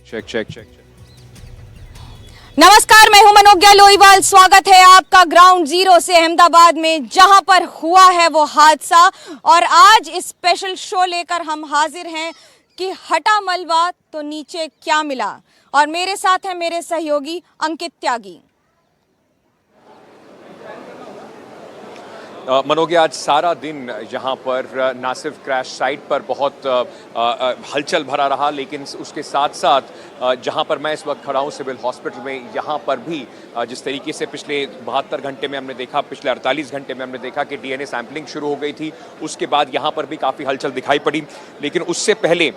Check check check. नमस्कार, मैं हूं मनोज्ञा लोईवाल। स्वागत है आपका ग्राउंड जीरो से अहमदाबाद में, जहां पर हुआ है वो हादसा। और आज इस स्पेशल शो लेकर हम हाजिर हैं कि हटा मलबा तो नीचे क्या मिला। और मेरे साथ है मेरे सहयोगी अंकित त्यागी। मनोज्ञा, आज सारा दिन यहाँ पर ना सिर्फ क्रैश साइट पर बहुत हलचल भरा रहा, लेकिन उसके साथ साथ जहाँ पर मैं इस वक्त खड़ा हूँ सिविल हॉस्पिटल में, यहाँ पर भी जिस तरीके से पिछले 72 घंटे में हमने देखा, पिछले 48 घंटे में हमने देखा कि डीएनए सैंपलिंग शुरू हो गई थी, उसके बाद यहाँ पर भी काफ़ी हलचल दिखाई पड़ी। लेकिन उससे पहले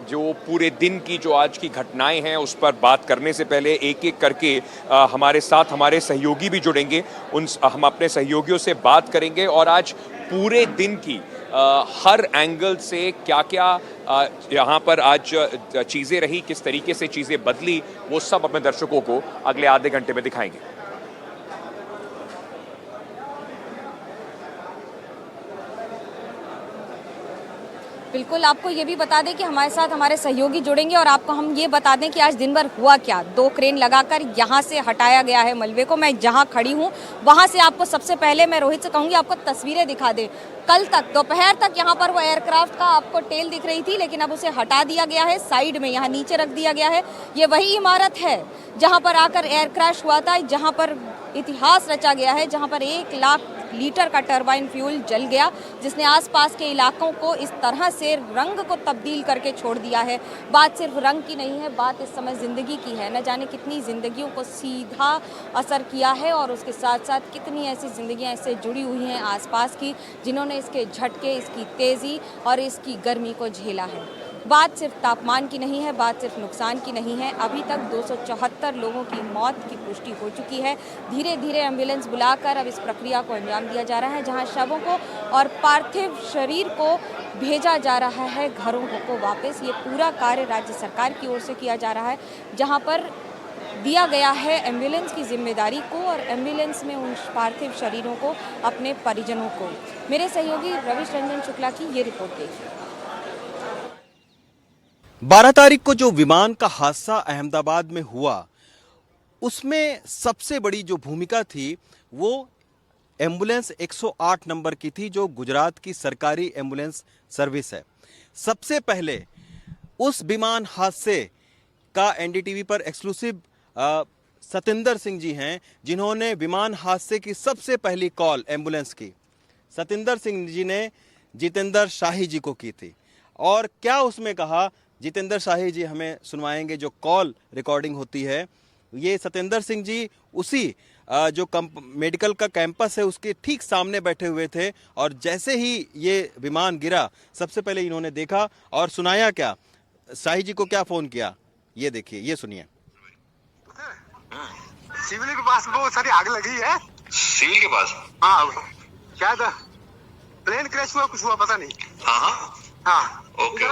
जो पूरे दिन की जो आज की घटनाएं हैं उस पर बात करने से पहले एक एक करके हमारे साथ हमारे सहयोगी भी जुड़ेंगे। हम अपने सहयोगियों से बात करेंगे और आज पूरे दिन की हर एंगल से क्या क्या यहाँ पर आज चीज़ें रही, किस तरीके से चीज़ें बदली, वो सब अपने दर्शकों को अगले आधे घंटे में दिखाएंगे। बिल्कुल, आपको ये भी बता दें कि हमारे साथ हमारे सहयोगी जुड़ेंगे और आपको हम ये बता दें कि आज दिन भर हुआ क्या। 2 क्रेन लगाकर यहाँ से हटाया गया है मलबे को। मैं जहाँ खड़ी हूँ वहाँ से आपको सबसे पहले मैं रोहित से कहूँगी आपको तस्वीरें दिखा दें। कल तक दोपहर तक यहाँ पर वो एयरक्राफ्ट का आपको टेल दिख रही थी, लेकिन अब उसे हटा दिया गया है, साइड में यहाँ नीचे रख दिया गया है। ये वही इमारत है जहाँ पर आकर एयर क्रैश हुआ था, जहाँ पर इतिहास रचा गया है, जहाँ पर 1 लाख लीटर का टरबाइन फ्यूल जल गया, जिसने आसपास के इलाकों को इस तरह से रंग को तब्दील करके छोड़ दिया है। बात सिर्फ रंग की नहीं है, बात इस समय ज़िंदगी की है। न जाने कितनी ज़िंदगियों को सीधा असर किया है और उसके साथ साथ कितनी ऐसी ज़िंदगियां इससे जुड़ी हुई हैं आसपास की, जिन्होंने इसके झटके, इसकी तेज़ी और इसकी गर्मी को झेला है। बात सिर्फ तापमान की नहीं है, बात सिर्फ नुकसान की नहीं है। अभी तक 274 लोगों की मौत की पुष्टि हो चुकी है। धीरे धीरे एम्बुलेंस बुलाकर अब इस प्रक्रिया को अंजाम दिया जा रहा है, जहां शवों को और पार्थिव शरीर को भेजा जा रहा है घरों को वापस। ये पूरा कार्य राज्य सरकार की ओर से किया जा रहा है, जहाँ पर दिया गया है एम्बुलेंस की जिम्मेदारी को और एम्बुलेंस में उन पार्थिव शरीरों को अपने परिजनों को। मेरे सहयोगी रविश रंजन शुक्ला की ये रिपोर्ट देखिए। 12 तारीख को जो विमान का हादसा अहमदाबाद में हुआ, उसमें सबसे बड़ी जो भूमिका थी वो एम्बुलेंस 108 नंबर की थी, जो गुजरात की सरकारी एम्बुलेंस सर्विस है। सबसे पहले उस विमान हादसे का एनडीटीवी पर एक्सक्लूसिव सतिंदर सिंह जी हैं, जिन्होंने विमान हादसे की सबसे पहली कॉल एम्बुलेंस की सतिंदर सिंह जी ने जितेंद्र शाही जी को की थी। और क्या उसमें कहा, जितेंद्र शाही जी हमें सुनवाएंगे। जो कॉल रिकॉर्डिंग होती है, ये सतिंदर सिंह जी उसी जो मेडिकल का कैंपस है उसके ठीक सामने बैठे हुए थे, और जैसे ही ये विमान गिरा सबसे पहले इन्होंने देखा और सुनाया क्या, शाही जी को क्या फोन किया, ये देखिए, ये सुनिए। सिविल के पास बहुत सारी आग लगी है। सिविल के पास? हाँ, क्या था, प्लेन क्रैश हुआ, कुछ हुआ पता नहीं। हाँ ओके।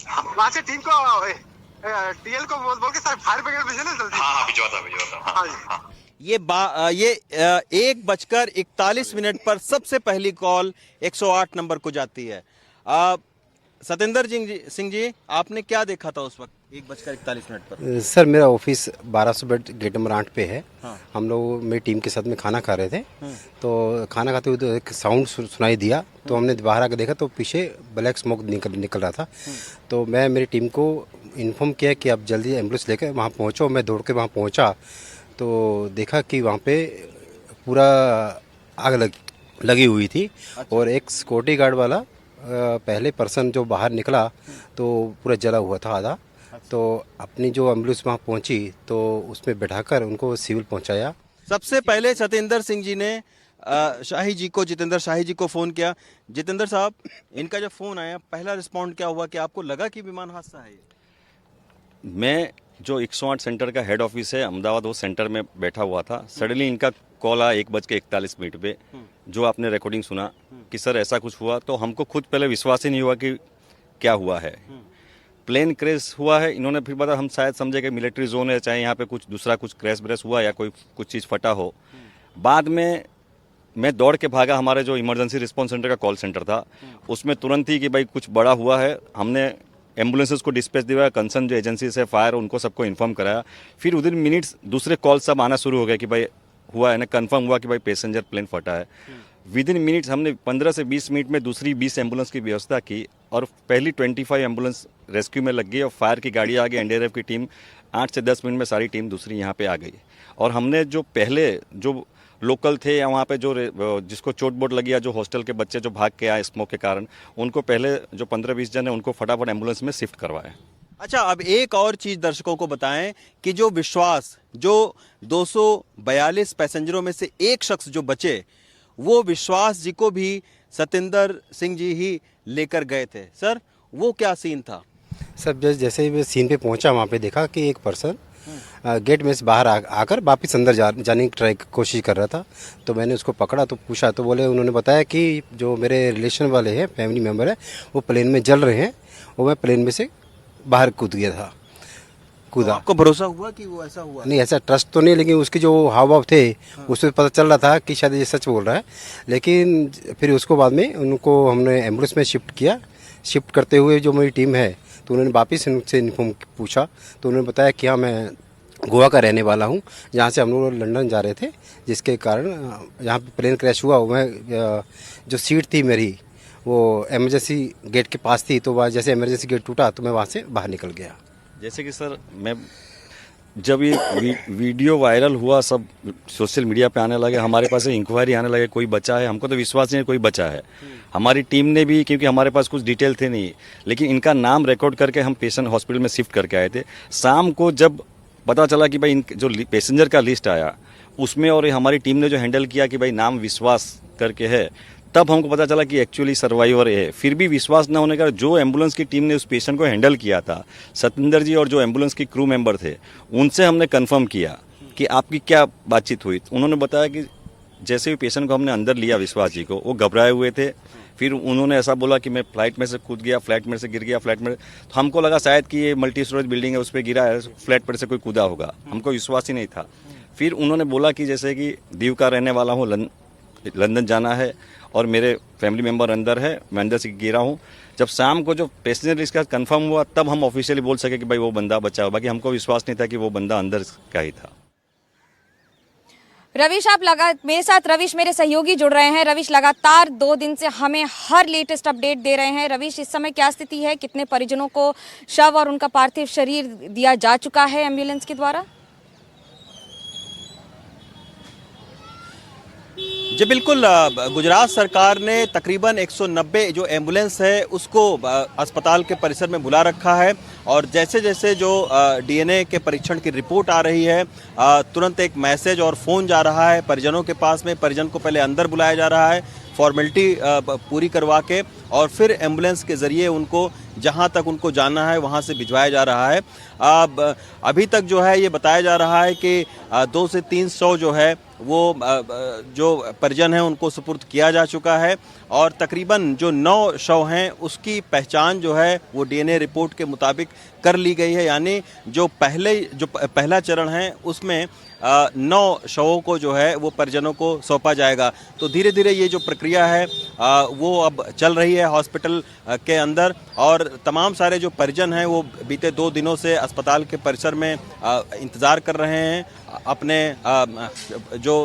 वहाँ से टीम को टीएल को बोल के सर फायर ब्रिगेड भेजना जल्दी। हाँ भिजवाता। हाँ। ये 1:41 पर सबसे पहली कॉल 108 नंबर को जाती है। सतिंदर सिंह जी, आपने क्या देखा था उस वक्त 1:41 पर? सर, मेरा ऑफिस 1200 बेड गेट नंबर 8 पे है। हाँ। हम लोग मेरी टीम के साथ में खाना खा रहे थे, तो खाना खाते हुए तो एक साउंड सुनाई दिया, तो हमने बाहर आकर देखा तो पीछे ब्लैक स्मोक निकल रहा था। तो मैं मेरी टीम को इन्फॉर्म किया कि आप जल्दी एम्बुलेंस लेकर वहाँ पहुँचो। मैं दौड़ के वहाँ पहुँचा तो देखा कि वहाँ पे पूरा आग लगी हुई थी। अच्छा। और एक सिक्योरिटी गार्ड वाला पहले पर्सन जो बाहर निकला तो पूरा जला हुआ था आधा। तो अपनी जो एम्बुलेंस वहाँ पहुँची तो उसमें बैठाकर उनको सिविल पहुँचाया। सबसे पहले सतिंदर सिंह जी ने शाही जी को, जितेंद्र शाही जी को फ़ोन किया। जितेंद्र साहब, इनका जब फ़ोन आया, पहला रिस्पॉन्ड क्या हुआ कि आपको लगा कि विमान हादसा है? मैं जो 108 सेंटर का हेड ऑफिस है अहमदाबाद, वो सेंटर में बैठा हुआ था। सडनली इनका कॉल आया 1:41 पे, जो आपने रिकॉर्डिंग सुना कि सर ऐसा कुछ हुआ। तो हमको खुद पहले विश्वास ही नहीं हुआ कि क्या हुआ है। प्लेन क्रैश हुआ है, इन्होंने फिर बताया, हम शायद समझे कि मिलिट्री जोन है, चाहे यहाँ पे कुछ दूसरा कुछ क्रैश ब्रेश हुआ या कोई कुछ चीज़ फटा हो। बाद में मैं दौड़ के भागा, हमारे जो इमरजेंसी रिस्पॉन्स सेंटर का कॉल सेंटर था उसमें तुरंत ही कि भाई कुछ बड़ा हुआ है। हमने एम्बुलेंसेस को डिस्पैच दिया, कंसर्न जो एजेंसीज है फायर उनको सबको इन्फॉर्म कराया। फिर विदिन मिनट्स दूसरे कॉल सब आना शुरू हो गया कि भाई हुआ है ना, कंफर्म हुआ कि भाई पैसेंजर प्लेन फटा है। विदिन मिनट्स हमने 15 से 20 मिनट में दूसरी 20 एम्बुलेंस की व्यवस्था की और पहली 25 एम्बुलेंस रेस्क्यू में लग गई और फायर की गाड़ी आ गई, एनडीआरएफ की टीम 8 से 10 मिनट में सारी टीम दूसरी यहाँ पे आ गई। और हमने जो पहले जो लोकल थे या वहाँ पे जो जिसको चोट बोट लगी या जो हॉस्टल के बच्चे जो भाग के आए स्मोक के कारण, उनको पहले जो 15-20 जन है उनको फटाफट एम्बुलेंस में शिफ्ट करवाया। अच्छा, अब एक और चीज दर्शकों को बताएं कि जो विश्वास, जो 242 पैसेंजरों में से एक शख्स जो बचे, वो विश्वास जी को भी सतिंदर सिंह जी ही लेकर गए थे। सर, वो क्या सीन था? सब जैसे ही मैं सीन पे पहुंचा, वहाँ पे देखा कि एक पर्सन गेट में से बाहर आकर वापस अंदर जाने की ट्राई कोशिश कर रहा था। तो मैंने उसको पकड़ा तो पूछा, तो बोले, उन्होंने बताया कि जो मेरे रिलेशन वाले हैं, फैमिली मेम्बर है, वो प्लेन में जल रहे हैं और मैं प्लेन में से बाहर कूद गया था। तो आपको भरोसा हुआ कि वो ऐसा हुआ? नहीं, ऐसा ट्रस्ट तो नहीं, लेकिन उसके जो हाव भाव थे उससे पता चल रहा था कि शायद ये सच बोल रहा है। लेकिन फिर उसको बाद में उनको हमने एम्बुलेंस में शिफ्ट किया। शिफ्ट करते हुए जो मेरी टीम है, तो उन्होंने वापस उनसे इन्फॉर्म पूछा, तो उन्होंने बताया कि हाँ, मैं गोवा का रहने वाला हूँ, जहाँ से हम लोग लंदन जा रहे थे, जिसके कारण यहाँ पे प्लेन क्रैश हुआ। मैं जो सीट थी मेरी वो इमरजेंसी गेट के पास थी, तो वह जैसे इमरजेंसी गेट टूटा तो मैं वहाँ से बाहर निकल गया। जैसे कि सर, मैं जब ये वीडियो वायरल हुआ, सब सोशल मीडिया पे आने लगे, हमारे पास इंक्वायरी आने लगे कोई बचा है। हमको तो विश्वास नहीं कोई बचा है। हमारी टीम ने भी, क्योंकि हमारे पास कुछ डिटेल थे नहीं, लेकिन इनका नाम रिकॉर्ड करके हम पेशेंट हॉस्पिटल में शिफ्ट करके आए थे। शाम को जब पता चला कि भाई इन जो पैसेंजर का लिस्ट आया उसमें, और हमारी टीम ने जो हैंडल किया कि भाई नाम विश्वास करके है, तब हमको पता चला कि एक्चुअली सर्वाइवर है। फिर भी विश्वास न होने का जो एम्बुलेंस की टीम ने उस पेशेंट को हैंडल किया था, सतिंदर जी और जो एम्बुलेंस की क्रू मेंबर थे, उनसे हमने कंफर्म किया कि आपकी क्या बातचीत हुई। उन्होंने बताया कि जैसे ही पेशेंट को हमने अंदर लिया, विश्वास जी को, वो घबराए हुए थे। फिर उन्होंने ऐसा बोला कि मैं फ्लाइट में से कूद गया, फ्लाइट में से गिर गया, फ्लाइट में। तो हमको लगा शायद कि ये मल्टी स्टोरेज बिल्डिंग है, उस पर गिरा है, फ्लैट पर से कोई कूदा होगा। हमको विश्वास ही नहीं था। फिर उन्होंने बोला कि जैसे कि दीव का रहने वाला हूँ, लंदन जाना है और मेरे फैमिली मेम्बर अंदर है, मैं अंदर से गिरा हूँ। जब शाम को जो पैसेंजर लिस्ट का कंफर्म हुआ, तब हम ऑफिशियली बोल सके कि भाई वो बंदा बचा। बाकी हमको विश्वास नहीं था कि वो बंदा अंदर का ही था। रविश, आप मेरे साथ रविश मेरे सहयोगी जुड़ रहे हैं। रविश लगातार 2 दिन से हमें हर लेटेस्ट अपडेट दे रहे हैं। रविश, इस समय क्या स्थिति है? कितने परिजनों को शव और उनका पार्थिव शरीर दिया जा चुका है एम्बुलेंस के द्वारा? जी बिल्कुल, गुजरात सरकार ने तकरीबन 190 जो एम्बुलेंस है उसको अस्पताल के परिसर में बुला रखा है। और जैसे जैसे जो डीएनए के परीक्षण की रिपोर्ट आ रही है, तुरंत एक मैसेज और फ़ोन जा रहा है परिजनों के पास में। परिजन को पहले अंदर बुलाया जा रहा है, फॉर्मेलिटी पूरी करवा के, और फिर एम्बुलेंस के ज़रिए उनको जहां तक उनको जाना है वहां से भिजवाया जा रहा है। अभी तक जो है ये बताया जा रहा है कि 200 से 300 जो है वो जो परिजन हैं उनको सुपुर्द किया जा चुका है। और तकरीबन जो 9 शव हैं उसकी पहचान जो है वो डीएनए रिपोर्ट के मुताबिक कर ली गई है। यानी जो पहला चरण है उसमें 9 शवों को जो है वो परिजनों को सौंपा जाएगा। तो धीरे धीरे ये जो प्रक्रिया है वो अब चल रही है हॉस्पिटल के अंदर। और तमाम सारे जो परिजन हैं वो बीते 2 दिनों से अस्पताल के परिसर में इंतज़ार कर रहे हैं अपने जो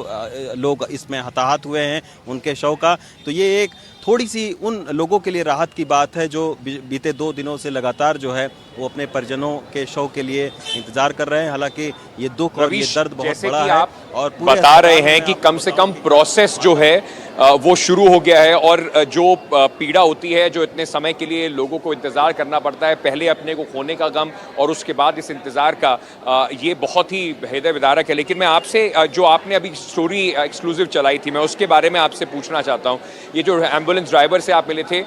लोग इसमें हताहत हुए हैं उनके शव का। तो ये एक थोड़ी सी उन लोगों के लिए राहत की बात है जो बीते 2 दिनों से लगातार जो है वो अपने परिजनों के शव के लिए इंतजार कर रहे हैं। हालांकि ये दुख और ये दर्द बहुत बड़ा है। और बता रहे हैं कि कम से कम प्रोसेस जो है वो शुरू हो गया है। और जो पीड़ा होती है, जो इतने समय के लिए लोगों को इंतज़ार करना पड़ता है, पहले अपने को खोने का गम और उसके बाद इस इंतज़ार का, ये बहुत ही हृदय विदारक है। लेकिन मैं आपसे, जो आपने अभी स्टोरी एक्सक्लूसिव चलाई थी, मैं उसके बारे में आपसे पूछना चाहता हूँ। ये जो एम्बुलेंस ड्राइवर से आप मिले थे,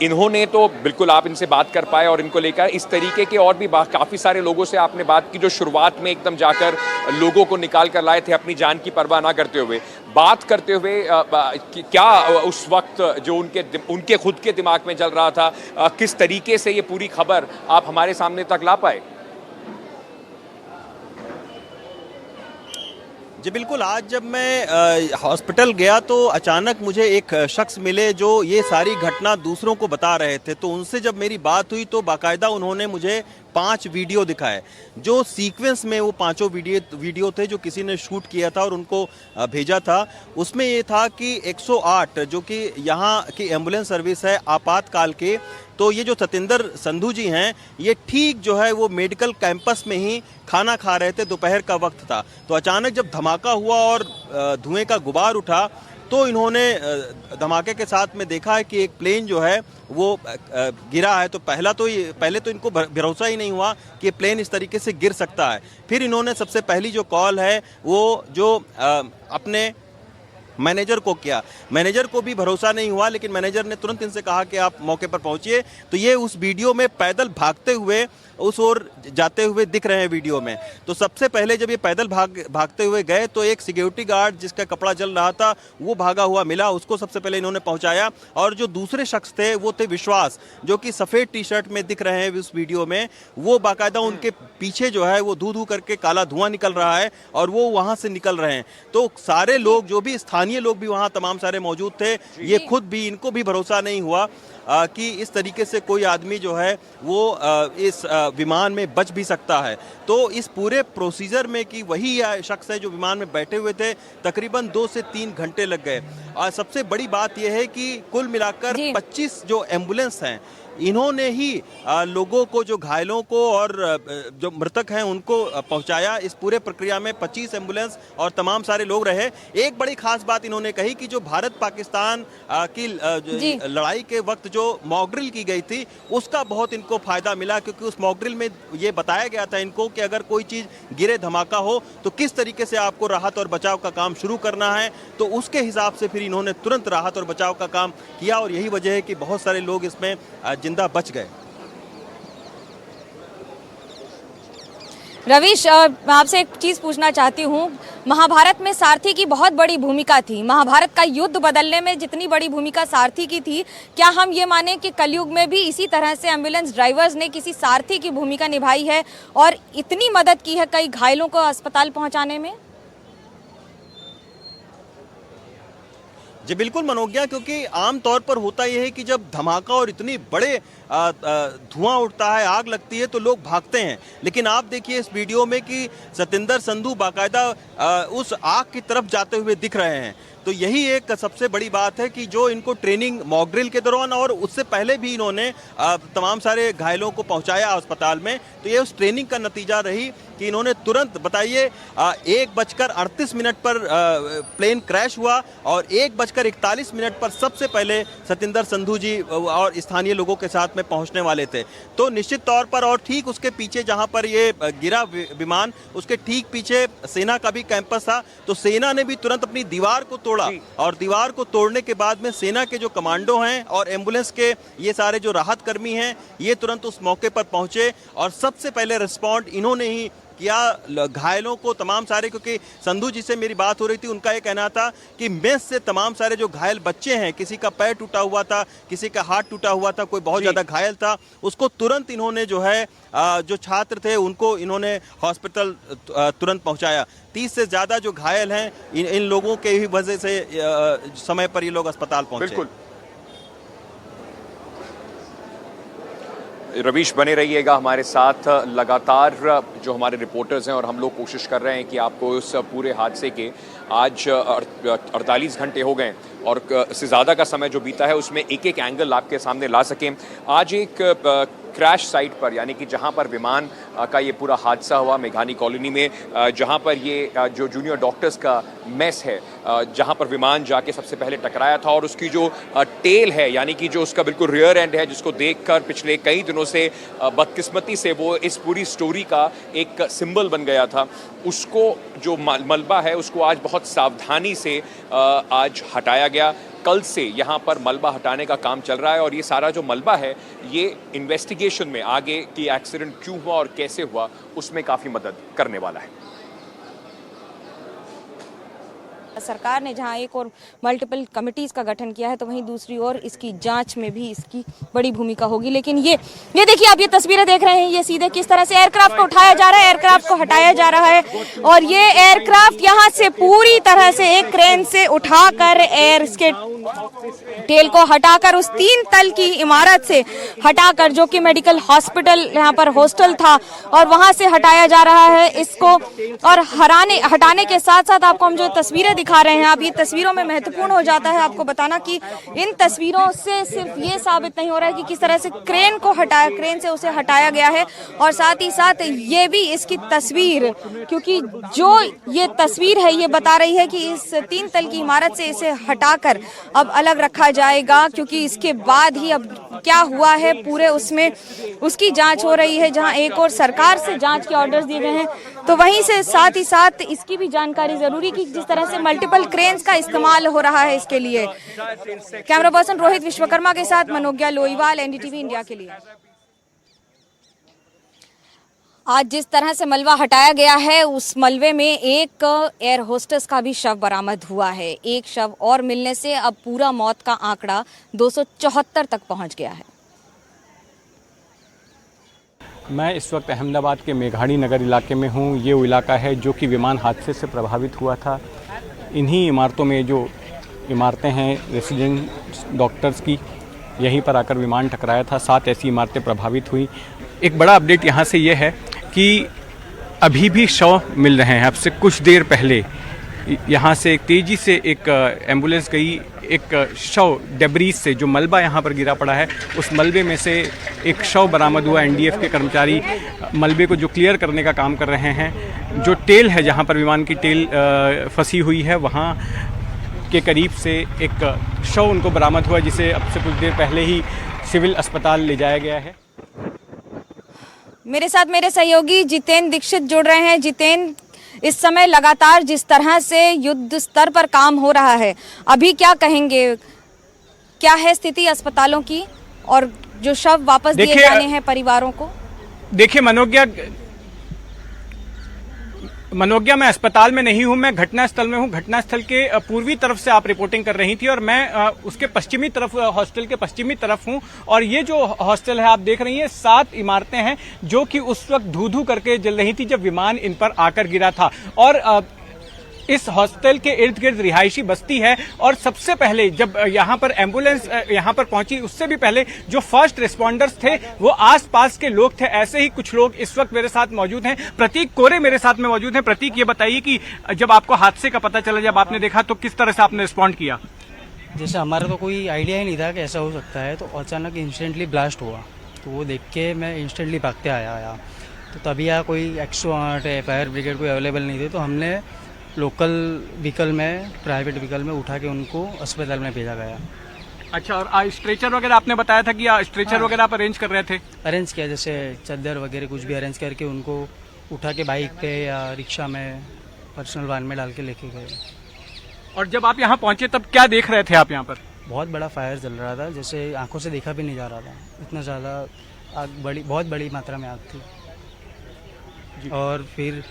इन्होंने तो बिल्कुल, आप इनसे बात कर पाए और इनको लेकर इस तरीके के और भी काफ़ी सारे लोगों से आपने बात की जो शुरुआत में एकदम जाकर लोगों को निकाल कर लाए थे अपनी जान की परवाह ना करते हुए। बात करते हुए क्या उस वक्त जो उनके खुद के दिमाग में चल रहा था, किस तरीके से ये पूरी खबर आप हमारे सामने तक ला पाए? जी बिल्कुल, आज जब मैं हॉस्पिटल गया तो अचानक मुझे एक शख्स मिले जो ये सारी घटना दूसरों को बता रहे थे। तो उनसे जब मेरी बात हुई तो बाकायदा उन्होंने मुझे 5 वीडियो दिखाए, जो सीक्वेंस में वो पांचों वीडियो थे जो किसी ने शूट किया था और उनको भेजा था। उसमें ये था कि 108 जो कि यहाँ की एम्बुलेंस सर्विस है आपातकाल के, तो ये जो सतिंदर संधू जी हैं, ये ठीक जो है वो मेडिकल कैंपस में ही खाना खा रहे थे, दोपहर का वक्त था। तो अचानक जब धमाका हुआ और धुएं का गुबार उठा तो इन्होंने धमाके के साथ में देखा है कि एक प्लेन जो है वो गिरा है। तो पहले तो इनको भरोसा ही नहीं हुआ कि प्लेन इस तरीके से गिर सकता है। फिर इन्होंने सबसे पहली जो कॉल है वो जो अपने मैनेजर को किया। मैनेजर को भी भरोसा नहीं हुआ, लेकिन मैनेजर ने तुरंत इनसे कहा कि आप मौके पर पहुंचिए। तो ये उस वीडियो में पैदल भागते हुए उस ओर जाते हुए दिख रहे हैं वीडियो में। तो सबसे पहले जब ये पैदल भागते हुए गए तो एक सिक्योरिटी गार्ड जिसका कपड़ा जल रहा था वो भागा हुआ मिला, उसको सबसे पहले इन्होंने पहुंचाया। और जो दूसरे शख्स थे वो थे विश्वास, जो कि सफ़ेद टी शर्ट में दिख रहे हैं उस वीडियो में। वो बाकायदा उनके पीछे जो है वो धू धू करके काला धुआं निकल रहा है और वो वहाँ से निकल रहे हैं। तो सारे लोग, जो भी स्थानीय लोग भी वहाँ तमाम सारे मौजूद थे, ये खुद भी, इनको भी भरोसा नहीं हुआ कि इस तरीके से कोई आदमी जो है वो इस विमान में बच भी सकता है। तो इस पूरे प्रोसीजर में कि वही शख्स है जो विमान में बैठे हुए थे, तकरीबन 2 से 3 घंटे लग गए। और सबसे बड़ी बात यह है कि कुल मिलाकर 25 जो एम्बुलेंस हैं, इन्होंने ही लोगों को, जो घायलों को और जो मृतक हैं उनको पहुंचाया। इस पूरे प्रक्रिया में 25 एम्बुलेंस और तमाम सारे लोग रहे। एक बड़ी खास बात इन्होंने कही कि जो भारत पाकिस्तान की लड़ाई के वक्त जो मॉक ड्रिल की गई थी उसका बहुत इनको फायदा मिला, क्योंकि उस मॉक ड्रिल में ये बताया गया था इनको कि अगर कोई चीज़ गिरे, धमाका हो, तो किस तरीके से आपको राहत और बचाव का काम शुरू करना है। तो उसके हिसाब से फिर इन्होंने तुरंत राहत और बचाव का काम किया और यही वजह है कि बहुत सारे लोग इसमें जिंदा बच गए। रवीश, मैं आपसे एक चीज़ पूछना चाहती हूँ। महाभारत में सारथी की बहुत बड़ी भूमिका थी। महाभारत का युद्ध बदलने में जितनी बड़ी भूमिका सारथी की थी, क्या हम ये माने कि कलयुग में भी इसी तरह से एम्बुलेंस ड्राइवर्स ने किसी सारथी की भूमिका निभाई है और इतनी मदद की है कई घायलों को अस्पताल पहुँचाने में? जी बिल्कुल मनोज्ञा, क्योंकि आम तौर पर होता यह है कि जब धमाका और इतनी बड़े धुआं उठता है, आग लगती है, तो लोग भागते हैं। लेकिन आप देखिए इस वीडियो में कि सतिंदर संधू बाकायदा उस आग की तरफ जाते हुए दिख रहे हैं। तो यही एक सबसे बड़ी बात है कि जो इनको ट्रेनिंग मॉक ड्रिल के दौरान और उससे पहले भी इन्होंने तमाम सारे घायलों को पहुंचाया अस्पताल में। तो ये उस ट्रेनिंग का नतीजा रही कि इन्होंने तुरंत, बताइए, 1:38 पर प्लेन क्रैश हुआ और 1:41 पर सबसे पहले सतिंदर संधू जी और स्थानीय लोगों के साथ में पहुंचने वाले थे। तो निश्चित तौर पर, और ठीक उसके पीछे जहां पर ये गिरा विमान, उसके ठीक पीछे सेना का भी कैंपस था। तो सेना ने भी तुरंत अपनी दीवार को तोड़ा और दीवार को तोड़ने के बाद में सेना के जो कमांडो हैं और एम्बुलेंस के ये सारे जो राहत कर्मी हैं, ये तुरंत उस मौके पर पहुंचे और सबसे पहले रिस्पॉन्ड इन्होंने ही किया घायलों को, तमाम सारे। क्योंकि संधू जी से मेरी बात हो रही थी, उनका ये कहना था कि मेस से तमाम सारे जो घायल बच्चे हैं, किसी का पैर टूटा हुआ था, किसी का हाथ टूटा हुआ था, कोई बहुत ज़्यादा घायल था, उसको तुरंत इन्होंने जो है जो छात्र थे उनको इन्होंने हॉस्पिटल तुरंत पहुंचाया। 30 से ज़्यादा जो घायल हैं, इन लोगों के ही वजह से समय पर ये लोग अस्पताल पहुंचे। बिल्कुल रवीश, बने रहिएगा हमारे साथ। लगातार जो हमारे रिपोर्टर्स हैं और हम लोग कोशिश कर रहे हैं कि आपको उस पूरे हादसे के आज 48 घंटे हो गए और से ज़्यादा का समय जो बीता है उसमें एक एक एंगल आपके सामने ला सकें। आज एक क्रैश साइट पर, यानी कि जहां पर विमान का ये पूरा हादसा हुआ, मेघानी कॉलोनी में, जहां पर ये जो जूनियर डॉक्टर्स का मेस है, जहां पर विमान जाके सबसे पहले टकराया था और उसकी जो टेल है, यानी कि जो उसका बिल्कुल रियर एंड है, जिसको देखकर पिछले कई दिनों से बदकिस्मती से वो इस पूरी स्टोरी का एक सिंबल बन गया था, उसको जो मलबा है उसको आज बहुत सावधानी से आज हटाया गया। कल से यहाँ पर मलबा हटाने का काम चल रहा है और ये सारा जो मलबा है ये इन्वेस्टिगेशन में आगे कि एक्सीडेंट क्यों हुआ और कैसे हुआ उसमें काफ़ी मदद करने वाला है। सरकार ने जहां एक और मल्टीपल कमिटीज का गठन किया है तो वहीं दूसरी ओर इसकी जांच में भी इसकी बड़ी भूमिका होगी। लेकिन ये देखिए, आप ये तस्वीरें देख रहे हैं, ये सीधे किस तरह से एयरक्राफ्ट को उठाया जा रहा है, एयरक्राफ्ट को हटाया जा रहा है और ये एयरक्राफ्ट यहां से पूरी तरह से एक क्रेन से उठाकर इसके टेल को हटाकर उस 3 तल की इमारत से हटाकर, जो कि मेडिकल हॉस्पिटल यहाँ पर हॉस्टल था, और वहां से हटाया जा रहा है इसको। और हटाने के साथ साथ आपको हम जो तस्वीरें दिखा रहे हैं, आप ये तस्वीरों में महत्वपूर्ण हो जाता है आपको बताना कि इन तस्वीरों से सिर्फ ये साबित नहीं हो रहा है कि किस तरह से क्रेन से उसे हटाया गया है, और साथ ही साथ ये भी इसकी तस्वीर, क्योंकि जो ये तस्वीर है ये बता रही है कि इस 3 तल की इमारत से इसे हटाकर अब अलग रखा जाएगा, क्योंकि इसके बाद ही अब क्या हुआ है पूरे उसमें उसकी जांच हो रही है। जहां एक और सरकार से जांच के ऑर्डर्स दिए गए हैं तो वहीं से साथ ही साथ इसकी भी जानकारी जरूरी कि जिस तरह से मल्टीपल क्रेन्स का इस्तेमाल हो रहा है इसके लिए। कैमरा पर्सन रोहित विश्वकर्मा के साथ मनोज्ञा लोईवाल, एनडीटीवी इंडिया के लिए। आज जिस तरह से मलबा हटाया गया है उस मलबे में एक एयर होस्टेस का भी शव बरामद हुआ है। एक शव और मिलने से अब पूरा मौत का आंकड़ा 274 तक पहुंच गया है। मैं इस वक्त अहमदाबाद के मेघाड़ी नगर इलाके में हूँ। ये वो इलाका है जो कि विमान हादसे से प्रभावित हुआ था। इन्हीं इमारतों में जो इमारतें हैं रेसिडेंट डॉक्टर्स की, यहीं पर आकर विमान टकराया था। 7 ऐसी इमारतें प्रभावित हुई। एक बड़ा अपडेट यहाँ से ये है कि अभी भी शव मिल रहे हैं। अब से कुछ देर पहले यहाँ से तेज़ी से एक एम्बुलेंस गई, एक शव डेब्रीज से, जो मलबा यहाँ पर गिरा पड़ा है उस मलबे में से एक शव बरामद हुआ। एनडीएफ के कर्मचारी मलबे को जो क्लियर करने का काम कर रहे हैं। जो टेल है, जहाँ पर विमान की टेल फंसी हुई है, वहाँ के करीब से एक शव उनको बरामद हुआ, जिसे अब से कुछ देर पहले ही सिविल अस्पताल ले जाया गया है। मेरे साथ मेरे सहयोगी जितेंद्र दीक्षित जुड़ रहे हैं। जितेंद्र, इस समय लगातार जिस तरह से युद्ध स्तर पर काम हो रहा है, अभी क्या कहेंगे, क्या है स्थिति अस्पतालों की और जो शव वापस दिए जाने हैं परिवारों को? देखिए मनोज्ञा, मैं अस्पताल में नहीं हूं, मैं घटनास्थल में हूं। घटनास्थल के पूर्वी तरफ से आप रिपोर्टिंग कर रही थी और मैं उसके पश्चिमी तरफ, हॉस्टल के पश्चिमी तरफ हूं। और ये जो हॉस्टल है आप देख रही हैं, 7 इमारतें हैं जो कि उस वक्त धू-धू करके जल रही थी जब विमान इन पर आकर गिरा था। और इस हॉस्टल के इर्द गिर्द रिहायशी बस्ती है। और सबसे पहले जब यहाँ पर एम्बुलेंस यहाँ पर पहुंची, उससे भी पहले जो फर्स्ट रिस्पॉन्डर्स थे वो आसपास के लोग थे। ऐसे ही कुछ लोग इस वक्त मेरे साथ मौजूद हैं। प्रतीक कोरे मेरे साथ में मौजूद हैं। प्रतीक, ये बताइए कि जब आपको हादसे का पता चला, जब आपने देखा, तो किस तरह से आपने रिस्पॉन्ड किया? जैसे हमारा तो कोई आइडिया ही नहीं था कि ऐसा हो सकता है, तो अचानक इंस्टेंटली ब्लास्ट हुआ, तो वो देख के मैं इंस्टेंटली भागते आया। तो तभी यहाँ कोई 108 फायर ब्रिगेड कोई अवेलेबल नहीं थे, तो हमने लोकल व्हीकल में, प्राइवेट व्हीकल में उठा के उनको अस्पताल में भेजा गया। अच्छा, और स्ट्रेचर वगैरह आपने बताया था कि स्ट्रेचर वगैरह आप अरेंज कर रहे थे? अरेंज किया, जैसे चादर वगैरह कुछ भी अरेंज करके उनको उठा के बाइक पे या रिक्शा में, पर्सनल वाहन में डाल के लेके गए। और जब आप यहाँ पहुँचे तब क्या देख रहे थे आप यहाँ पर? बहुत बड़ा फायर जल रहा था, जैसे आंखों से देखा भी नहीं जा रहा था, इतना ज़्यादा आग, बहुत बड़ी मात्रा में आग थी। और फिर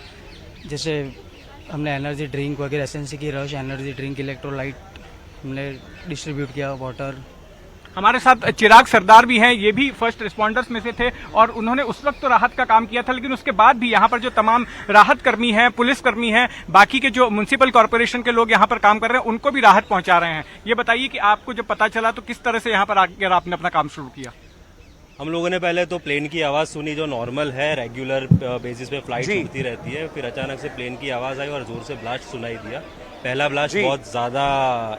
जैसे हमने एनर्जी ड्रिंक वगैरह, एसएनसी की रश एनर्जी ड्रिंक, इलेक्ट्रोलाइट हमने डिस्ट्रीब्यूट किया, वाटर। हमारे साथ चिराग सरदार भी हैं, ये भी फर्स्ट रिस्पॉन्डर्स में से थे और उन्होंने उस वक्त तो राहत का काम किया था, लेकिन उसके बाद भी यहाँ पर जो तमाम राहत कर्मी हैं, पुलिस कर्मी हैं, बाकी के जो म्युनिसिपल कॉर्पोरेशन के लोग यहाँ पर काम कर रहे हैं, उनको भी राहत पहुँचा रहे हैं। ये बताइए कि आपको जब पता चला तो किस तरह से यहाँ पर आकर आपने अपना काम शुरू किया? हम लोगों ने पहले तो प्लेन की आवाज़ सुनी, जो नॉर्मल है, रेगुलर बेसिस पे फ्लाइट होती रहती है। फिर अचानक से प्लेन की आवाज़ आई और ज़ोर से ब्लास्ट सुनाई दिया। पहला ब्लास्ट बहुत ज़्यादा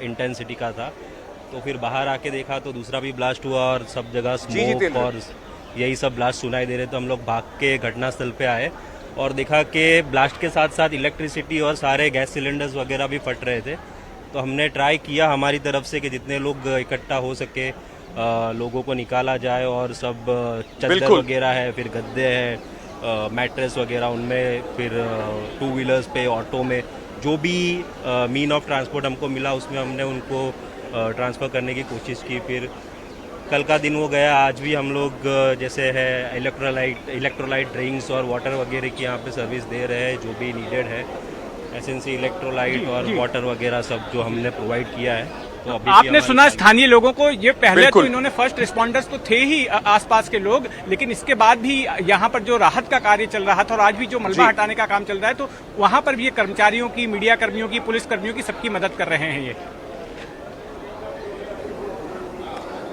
इंटेंसिटी का था, तो फिर बाहर आके देखा तो दूसरा भी ब्लास्ट हुआ और सब जगह स्मोक और यही सब ब्लास्ट सुनाई दे रहे। तो हम लोग भाग के घटनास्थल पे आए और देखा कि ब्लास्ट के साथ साथ इलेक्ट्रिसिटी और सारे गैस सिलेंडर्स वगैरह भी फट रहे थे। तो हमने ट्राई किया हमारी तरफ से कि जितने लोग इकट्ठा हो सके लोगों को निकाला जाए, और सब चादर वगैरह है, फिर गद्दे हैं, मैट्रेस वगैरह, उनमें फिर 2 व्हीलर्स पे, ऑटो में जो भी मीन ऑफ ट्रांसपोर्ट हमको मिला उसमें हमने उनको ट्रांसफ़र करने की कोशिश की। फिर कल का दिन वो गया, आज भी हम लोग जैसे है इलेक्ट्रोलाइट ड्रिंक्स और वाटर वगैरह की यहाँ पे सर्विस दे रहे हैं जो भी नीडेड है। एसेंसी इलेक्ट्रोलाइट और वाटर वगैरह सब जो हमने प्रोवाइड किया है। तो अभी आपने सुना स्थानीय लोगों को, ये पहले तो बिल्कुल। इन्होंने फर्स्ट रिस्पॉन्डर्स तो थे ही आसपास के लोग, लेकिन इसके बाद भी यहाँ पर जो राहत का कार्य चल रहा था और आज भी जो मलबा हटाने का काम चल रहा है, तो वहाँ पर भी ये कर्मचारियों की, मीडिया कर्मियों की, पुलिस कर्मियों की, सबकी मदद कर रहे हैं ये।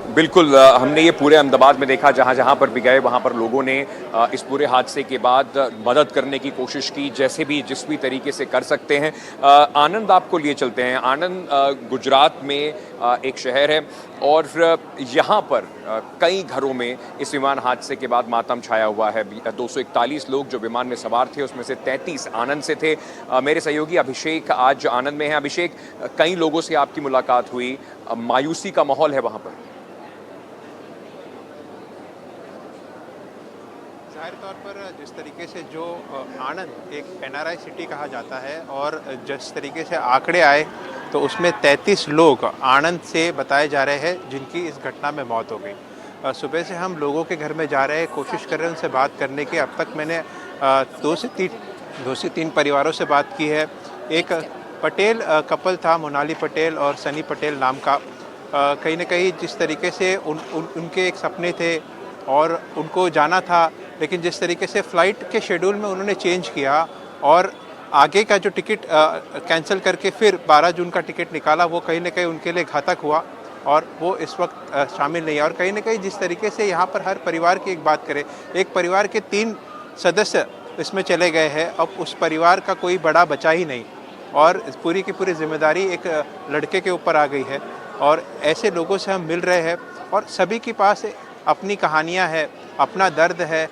बिल्कुल, हमने ये पूरे अहमदाबाद में देखा, जहाँ जहाँ पर भी गए वहाँ पर लोगों ने इस पूरे हादसे के बाद मदद करने की कोशिश की, जैसे भी जिस भी तरीके से कर सकते हैं। आनंद आपको लिए चलते हैं। आनंद गुजरात में एक शहर है और यहाँ पर कई घरों में इस विमान हादसे के बाद मातम छाया हुआ है। 241 लोग जो विमान में सवार थे उसमें से 33 आनंद से थे। मेरे सहयोगी अभिषेक आज आनंद में है। अभिषेक, कई लोगों से आपकी मुलाकात हुई, मायूसी का माहौल है वहाँ पर? जाहिर तौर पर जिस तरीके से जो आनंद एक NRI सिटी कहा जाता है और जिस तरीके से आंकड़े आए तो उसमें 33 लोग आनंद से बताए जा रहे हैं जिनकी इस घटना में मौत हो गई। सुबह से हम लोगों के घर में जा रहे हैं, कोशिश कर रहे हैं उनसे बात करने की। अब तक मैंने 2 से 3 परिवारों से बात की है। एक पटेल कपल था, मोनाली पटेल और सनी पटेल नाम का। कहीं ना कहीं जिस तरीके से उनके एक सपने थे और उनको जाना था, लेकिन जिस तरीके से फ़्लाइट के शेड्यूल में उन्होंने चेंज किया और आगे का जो टिकट कैंसिल करके फिर 12 जून का टिकट निकाला, वो कहीं ना कहीं उनके लिए घातक हुआ और वो इस वक्त शामिल नहीं है। और कहीं ना कहीं जिस तरीके से यहाँ पर हर परिवार की एक बात करें, एक परिवार के 3 सदस्य इसमें चले गए हैं, अब उस परिवार का कोई बड़ा बचा ही नहीं और पूरी की पूरी जिम्मेदारी एक लड़के के ऊपर आ गई है। और ऐसे लोगों से हम मिल रहे हैं और सभी के पास अपनी कहानियाँ हैं, अपना दर्द है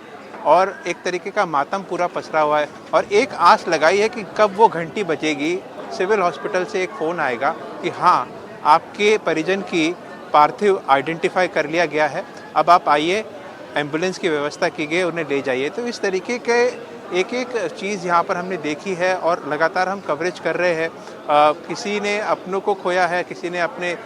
और एक तरीके का मातम पूरा पसरा हुआ है। और एक आस लगाई है कि कब वो घंटी बजेगी, सिविल हॉस्पिटल से एक फ़ोन आएगा कि हाँ, आपके परिजन की पार्थिव आइडेंटिफाई कर लिया गया है, अब आप आइए, एम्बुलेंस की व्यवस्था की गई, उन्हें ले जाइए। तो इस तरीके के एक एक चीज़ यहाँ पर हमने देखी है और लगातार हम कवरेज कर रहे हैं। किसी ने अपनों को खोया है, किसी ने अपने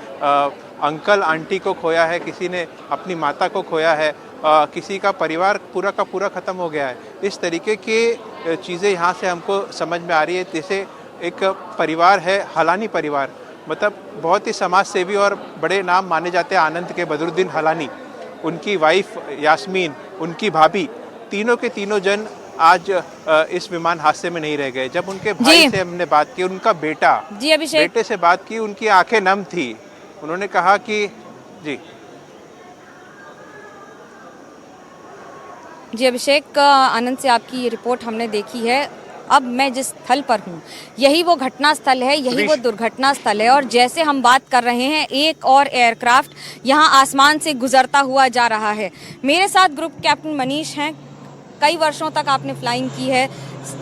अंकल आंटी को खोया है, किसी ने अपनी माता को खोया है, किसी का परिवार पूरा का पूरा ख़त्म हो गया है। इस तरीके की चीज़ें यहाँ से हमको समझ में आ रही है। जैसे एक परिवार है हलानी परिवार, मतलब बहुत ही समाज सेवी और बड़े नाम माने जाते हैं आनंद के, बदरुद्दीन हलानी, उनकी वाइफ यास्मीन, उनकी भाभी, तीनों के तीनों जन आज इस विमान हादसे में नहीं रह गए। जब उनके भाई से हमने बात की, उनका बेटा, जी अभिषेक, बेटे से बात की, उनकी आंखें नम थी। उन्होंने कहा कि जी अभिषेक, आनंद से आपकी ये रिपोर्ट हमने देखी है। अब मैं जिस स्थल पर हूँ यही वो घटना स्थल है, यही वो दुर्घटना स्थल है। और जैसे हम बात कर रहे हैं, एक और एयरक्राफ्ट यहाँ आसमान से गुजरता हुआ जा रहा है। मेरे साथ ग्रुप कैप्टन मनीष हैं। कई वर्षों तक आपने फ्लाइंग की है,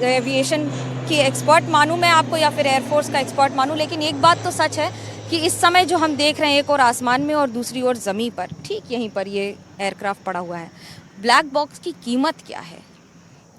एविएशन की एक्सपर्ट मानूं मैं आपको या फिर एयरफोर्स का एक्सपर्ट मानूं, लेकिन एक बात तो सच है कि इस समय जो हम देख रहे हैं, एक और आसमान में और दूसरी ओर ज़मीन पर, ठीक यहीं पर ये एयरक्राफ्ट पड़ा हुआ है। ब्लैक बॉक्स की कीमत क्या है?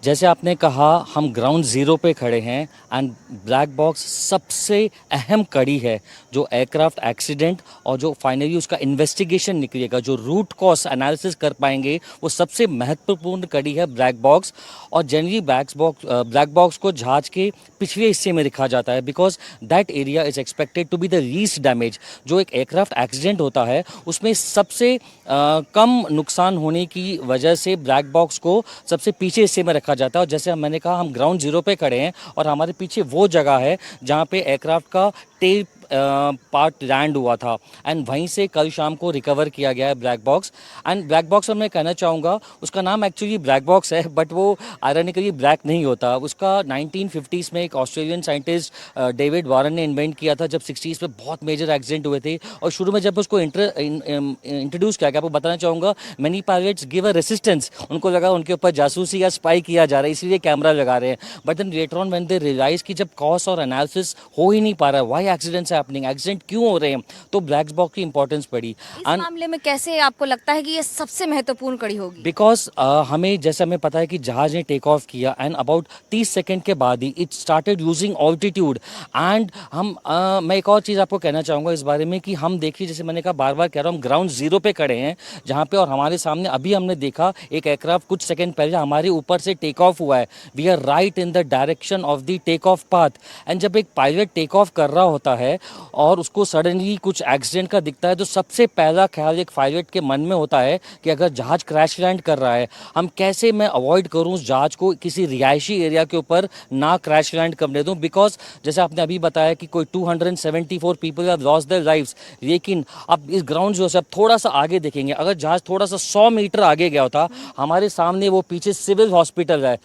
जैसे आपने कहा, हम ग्राउंड ज़ीरो पे खड़े हैं एंड ब्लैक बॉक्स सबसे अहम कड़ी है जो एयरक्राफ्ट एक्सीडेंट और जो फाइनली उसका इन्वेस्टिगेशन निकलेगा, जो रूट कॉज एनालिसिस कर पाएंगे, वो सबसे महत्वपूर्ण कड़ी है ब्लैक बॉक्स। और जनरली ब्लैक बॉक्स को जहाज के पिछले हिस्से में रखा जाता है because that area is expected to be the least damage. जो एक एयरक्राफ्ट एक्सीडेंट होता है उसमें सबसे कम नुकसान होने की वजह से ब्लैक बॉक्स को सबसे पीछे हिस्से में रखा जाता है। और जैसे मैंने कहा, हम ग्राउंड जीरो पे खड़े हैं और हमारे पीछे वो जगह है जहाँ पे एयरक्राफ्ट का टेल पार्ट लैंड हुआ था एंड वहीं से कल शाम को रिकवर किया गया है black box. And black box मैं कहना चाहूँगा, उसका नाम एक्चुअली ब्लैक बॉक्स है, बट वो आयरनिकली ब्लैक नहीं होता। उसका 1950s में एक ऑस्ट्रेलियन साइंटिस्ट डेविड वारन ने इन्वेंट किया था, जब 60s में बहुत मेजर एक्सीडेंट हुए थे। और शुरू में जब उसको इंट्रोड्यूस किया गया, आपको बताना चाहूँगा, many pilots give a resistance. उनको लगा उनके ऊपर जासूसी या स्पाई किया जा रहा है, इसलिए कैमरा लगा रहे हैं। But then later on when they realise कि जब कॉज और एनालिसिस हो ही नहीं पा रहा है, व्हाई एक्सीडेंट्स हैपनिंग, एक्सीडेंट क्यों हो रहे हैं, तो ब्लैक बॉक्स की इंपॉर्टेंस पड़ी। इस मामले में कैसे आपको लगता है कि ये सबसे महत्वपूर्ण कड़ी होगी? बिकॉज हमें जैसे हमें पता है कि जहाज ने टेक ऑफ किया एंड अबाउट 30 सेकंड के बाद ही it started using altitude and मैं एक और चीज़ आपको कहना चाहूँगा इस बारे में कि हम देखिए, जैसे मैंने कहा, बार बार कह रहा हूँ, ग्राउंड जीरो पे खड़े हैं जहाँ पे, और हमारे सामने अभी हमने देखा एक एयरक्राफ्ट कुछ सेकंड पहले हमारे ऊपर से टेक ऑफ हुआ है। We are right in the direction of the take off path and जब एक पायलट टेक ऑफ कर रहा होता है और उसको सडनली कुछ एक्सीडेंट का दिखता है तो सबसे पहला ख्याल एक पायलट के मन में होता है कि अगर जहाज क्रैश लैंड कर रहा है, हम कैसे मैं अवॉइड करूं उस जहाज को किसी रिहायशी एरिया के ऊपर ना क्रैश लैंड करने दूं। बिकॉज जैसे आपने अभी बताया कि कोई 274 people have lost their lives, लेकिन अब इस ग्राउंड जो है अब थोड़ा सा आगे देखेंगे, अगर जहाज थोड़ा सा 100 मीटर आगे गया होता, हमारे सामने वो पीछे सिविल हॉस्पिटल है,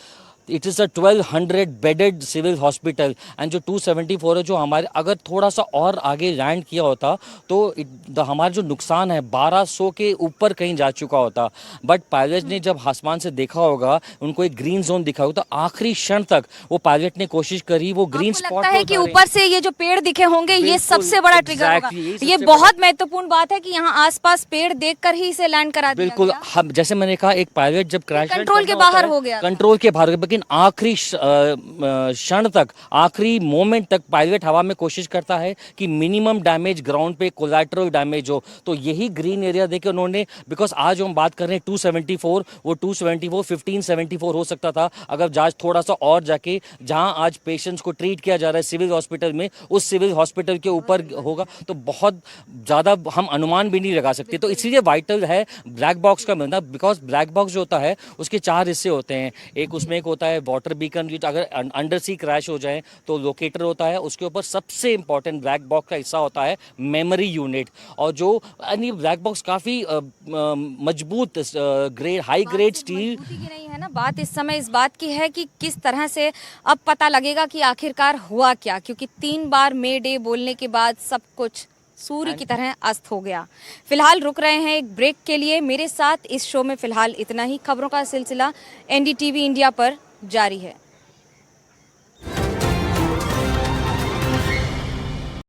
it is a 1200 bedded civil hospital and जो 274 है जो हमारे, अगर थोड़ा सा और आगे लैंड किया होता तो हमारा जो नुकसान है 1200 के ऊपर कहीं जा चुका होता। बट पायलट ने जब आसमान से देखा होगा, उनको एक ग्रीन जोन दिखा होगा, तो आखिरी क्षण तक वो पायलट ने कोशिश करी वो ग्रीन स्पॉट। लगता है कि ऊपर से ये जो पेड़ दिखे होंगे ये सबसे बड़ा ट्रिगर होगा। ये बहुत महत्वपूर्ण बात है कि यहाँ आसपास पेड़ देखकर ही इसे लैंड करा दिया। बिल्कुल, हम जैसे मैंने कहा, एक पायलट जब क्रैश कंट्रोल के बाहर हो गया, कंट्रोल के बाहर, लेकिन आखिरी क्षण तक, आखिरी मोमेंट तक पायलट हवा में कोशिश करता है कि मिनिमम डैमेज ग्राउंड पे, कोलैटरल डैमेज हो। तो यही ग्रीन एरिया देके उन्होंने, बिकॉज आज हम बात कर रहे हैं 274, वो 274 1574 हो सकता था अगर जहाज थोड़ा सा और जाके, जहां आज पेशेंट्स को ट्रीट किया जा रहा है सिविल हॉस्पिटल में, उस सिविल हॉस्पिटल के ऊपर होगा, तो बहुत ज़्यादा हम अनुमान भी नहीं लगा सकते। तो इसीलिए वाइटल है ब्लैक बॉक्स का मिलना, बिकॉज ब्लैक बॉक्स जो होता है उसके 4 हिस्से होते हैं। एक उसमें एक होता है वाटर बीकन, अगर अंडर सी क्रैश हो जाए तो लोकेटर होता है, उसके ऊपर सबसे इंपॉर्टेंट ब्लैक बॉक्स का हिस्सा होता है मेमोरी यूनिट, और जो ब्लैक बॉक्स काफ़ी मजबूत ग्रेड, हाई ग्रेड स्टील की नहीं है ना। बात इस समय इस बात की है कि किस तरह से अब पता लगेगा कि आखिरकार हुआ क्या, क्योंकि 3 बार मे डे बोलने के बाद सब कुछ सूर्य की तरह अस्त हो गया। फिलहाल रुक रहे हैं एक ब्रेक के लिए। मेरे साथ इस शो में फिलहाल इतना ही। खबरों का सिलसिला NDTV इंडिया पर जारी है।